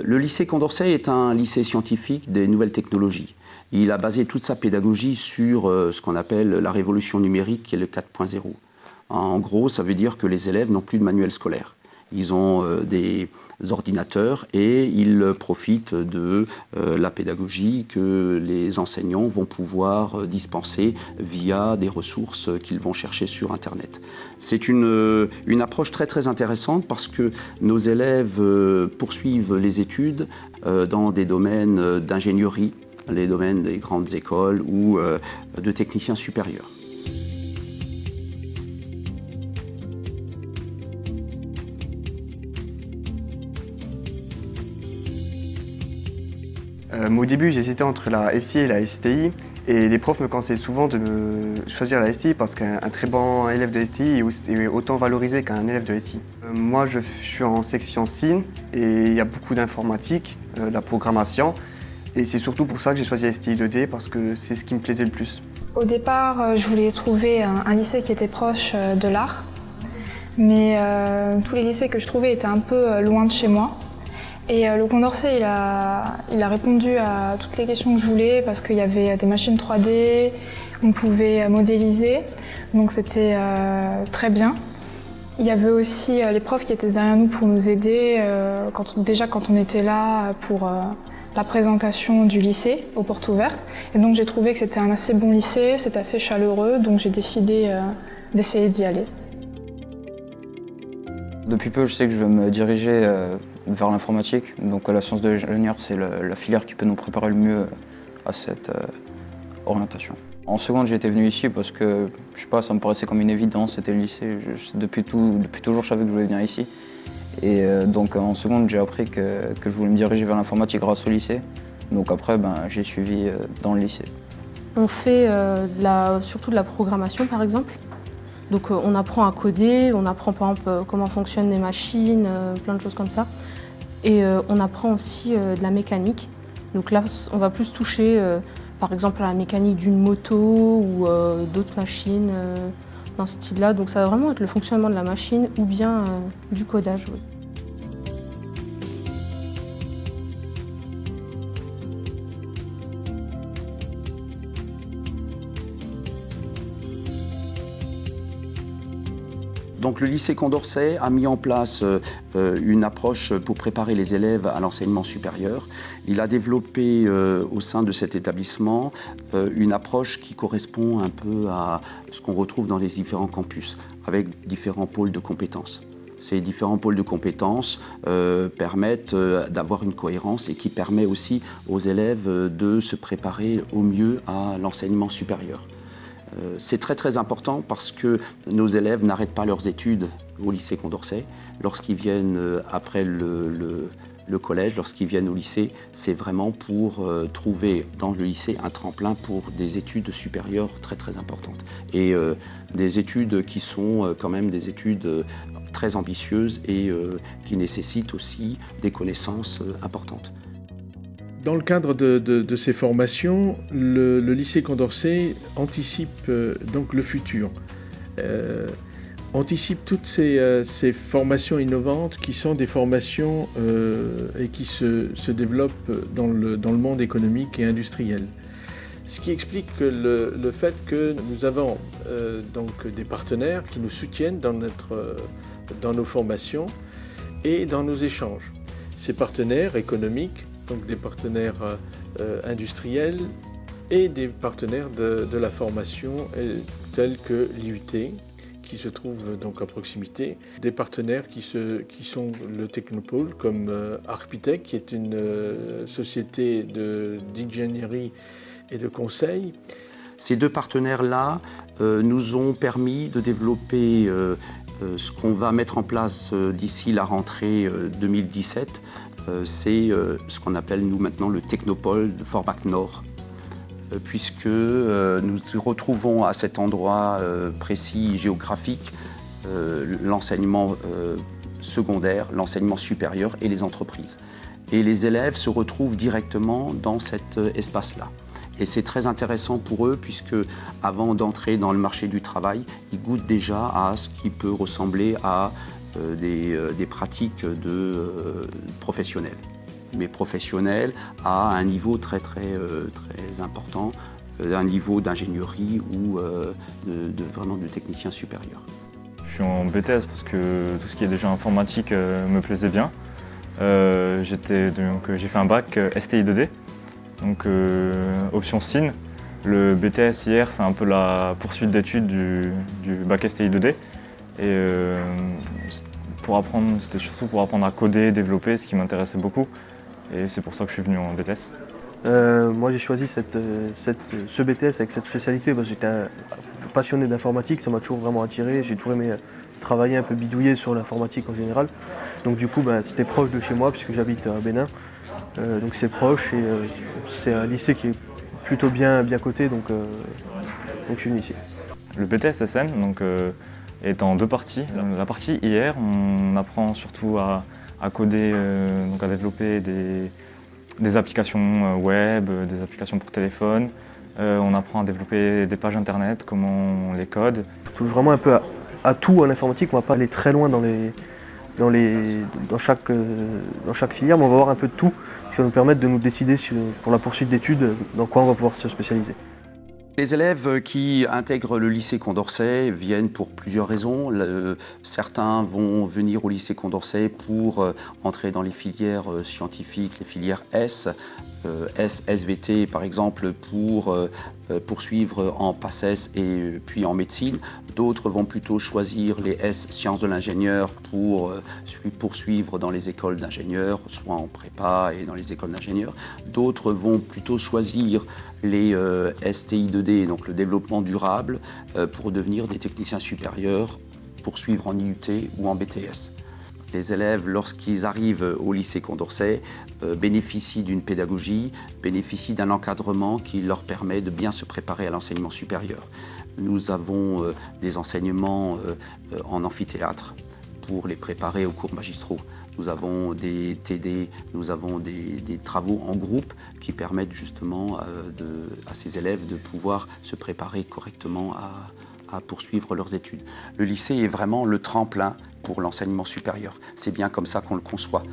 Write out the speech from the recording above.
Le lycée Condorcet est un lycée scientifique des nouvelles technologies. Il a basé toute sa pédagogie sur ce qu'on appelle la révolution numérique, qui est le 4.0. En gros, ça veut dire que les élèves n'ont plus de manuel scolaire. Ils ont des ordinateurs et ils profitent de la pédagogie que les enseignants vont pouvoir dispenser via des ressources qu'ils vont chercher sur Internet. C'est une approche très intéressante parce que nos élèves poursuivent les études dans des domaines d'ingénierie, les domaines des grandes écoles ou de techniciens supérieurs. Au début, j'hésitais entre la SI et la STI et les profs me conseillaient souvent de choisir la STI parce qu'un très bon élève de STI est autant valorisé qu'un élève de SI. Moi, je suis en section SIN et il y a beaucoup d'informatique, de la programmation et c'est surtout pour ça que j'ai choisi STI 2D parce que c'est ce qui me plaisait le plus. Au départ, je voulais trouver un lycée qui était proche de l'art, mais tous les lycées que je trouvais étaient un peu loin de chez moi. Et le Condorcet, il a répondu à toutes les questions que je voulais parce qu'il y avait des machines 3D, on pouvait modéliser, donc c'était très bien. Il y avait aussi les profs qui étaient derrière nous pour nous aider, quand on était là pour la présentation du lycée aux portes ouvertes. Et donc j'ai trouvé que c'était un assez bon lycée, c'était assez chaleureux, donc j'ai décidé d'essayer d'y aller. Depuis peu, je sais que je veux me diriger vers l'informatique. Donc la science de l'ingénieur, c'est la filière qui peut nous préparer le mieux à cette orientation. En seconde, j'ai été venu ici parce que, je sais pas, ça me paraissait comme une évidence, c'était le lycée. Depuis toujours, je savais que je voulais venir ici. Et donc en seconde, j'ai appris que je voulais me diriger vers l'informatique grâce au lycée. Donc après, j'ai suivi dans le lycée. On fait surtout de la programmation, par exemple. Donc on apprend à coder, on apprend par exemple comment fonctionnent les machines, plein de choses comme ça. Et on apprend aussi de la mécanique. Donc là, on va plus toucher par exemple à la mécanique d'une moto ou d'autres machines dans ce style-là. Donc ça va vraiment être le fonctionnement de la machine ou bien du codage. Oui. Donc le lycée Condorcet a mis en place une approche pour préparer les élèves à l'enseignement supérieur. Il a développé au sein de cet établissement une approche qui correspond un peu à ce qu'on retrouve dans les différents campus, avec différents pôles de compétences. Ces différents pôles de compétences permettent d'avoir une cohérence et qui permet aussi aux élèves de se préparer au mieux à l'enseignement supérieur. C'est très important parce que nos élèves n'arrêtent pas leurs études au lycée Condorcet. Lorsqu'ils viennent après le collège, lorsqu'ils viennent au lycée, c'est vraiment pour trouver dans le lycée un tremplin pour des études supérieures très importantes. Et des études qui sont quand même des études très ambitieuses et qui nécessitent aussi des connaissances importantes. Dans le cadre de ces formations, le lycée Condorcet anticipe donc le futur, anticipe toutes ces formations innovantes qui sont des formations et qui se développent dans le monde économique et industriel. Ce qui explique le fait que nous avons donc des partenaires qui nous soutiennent dans nos formations et dans nos échanges. Ces partenaires économiques, donc des partenaires industriels et des partenaires de la formation tels que l'IUT qui se trouve donc à proximité, des partenaires qui sont le Technopôle comme Architect qui est une société d'ingénierie et de conseil. Ces deux partenaires-là nous ont permis de développer ce qu'on va mettre en place d'ici la rentrée 2017. C'est ce qu'on appelle nous maintenant le Technopôle de Forbach Nord, puisque nous retrouvons à cet endroit précis géographique l'enseignement secondaire, l'enseignement supérieur et les entreprises. Et les élèves se retrouvent directement dans cet espace-là. Et c'est très intéressant pour eux puisque avant d'entrer dans le marché du travail, ils goûtent déjà à ce qui peut ressembler à des pratiques professionnelles. mais professionnels, à un niveau très important, un niveau d'ingénierie ou vraiment de technicien supérieur. Je suis en BTS parce que tout ce qui est déjà informatique me plaisait bien. J'ai fait un bac STI 2D, donc option SIN. Le BTS hier, c'est un peu la poursuite d'études du bac STI 2D. Et c'était surtout pour apprendre à coder, développer, ce qui m'intéressait beaucoup. Et c'est pour ça que je suis venu en BTS. Moi j'ai choisi ce BTS avec cette spécialité parce que j'étais un passionné d'informatique, ça m'a toujours vraiment attiré, j'ai toujours aimé travailler un peu bidouiller sur l'informatique en général. Donc du coup c'était proche de chez moi puisque j'habite à Bénin, donc c'est proche et c'est un lycée qui est plutôt bien coté, donc je suis venu ici. Le BTS SN est en deux parties. La partie IR, on apprend surtout à coder, à développer des applications web, des applications pour téléphone. On apprend à développer des pages internet, comment on les code. On touche vraiment un peu à tout en informatique, on ne va pas aller très loin dans chaque filière, mais on va voir un peu de tout, ce qui va nous permettre de nous décider pour la poursuite d'études dans quoi on va pouvoir se spécialiser. Les élèves qui intègrent le lycée Condorcet viennent pour plusieurs raisons. Certains vont venir au lycée Condorcet pour entrer dans les filières scientifiques, les filières S, SVT par exemple, pour poursuivre en PACES et puis en médecine. D'autres vont plutôt choisir les S, sciences de l'ingénieur, pour poursuivre dans les écoles d'ingénieurs, soit en prépa et dans les écoles d'ingénieurs. D'autres vont plutôt choisir les STI 2D, donc le développement durable, pour devenir des techniciens supérieurs, poursuivre en IUT ou en BTS. Les élèves, lorsqu'ils arrivent au lycée Condorcet, bénéficient d'une pédagogie, bénéficient d'un encadrement qui leur permet de bien se préparer à l'enseignement supérieur. Nous avons des enseignements en amphithéâtre pour les préparer aux cours magistraux. Nous avons des TD, nous avons des travaux en groupe qui permettent justement à ces élèves de pouvoir se préparer correctement à poursuivre leurs études. Le lycée est vraiment le tremplin pour l'enseignement supérieur. C'est bien comme ça qu'on le conçoit.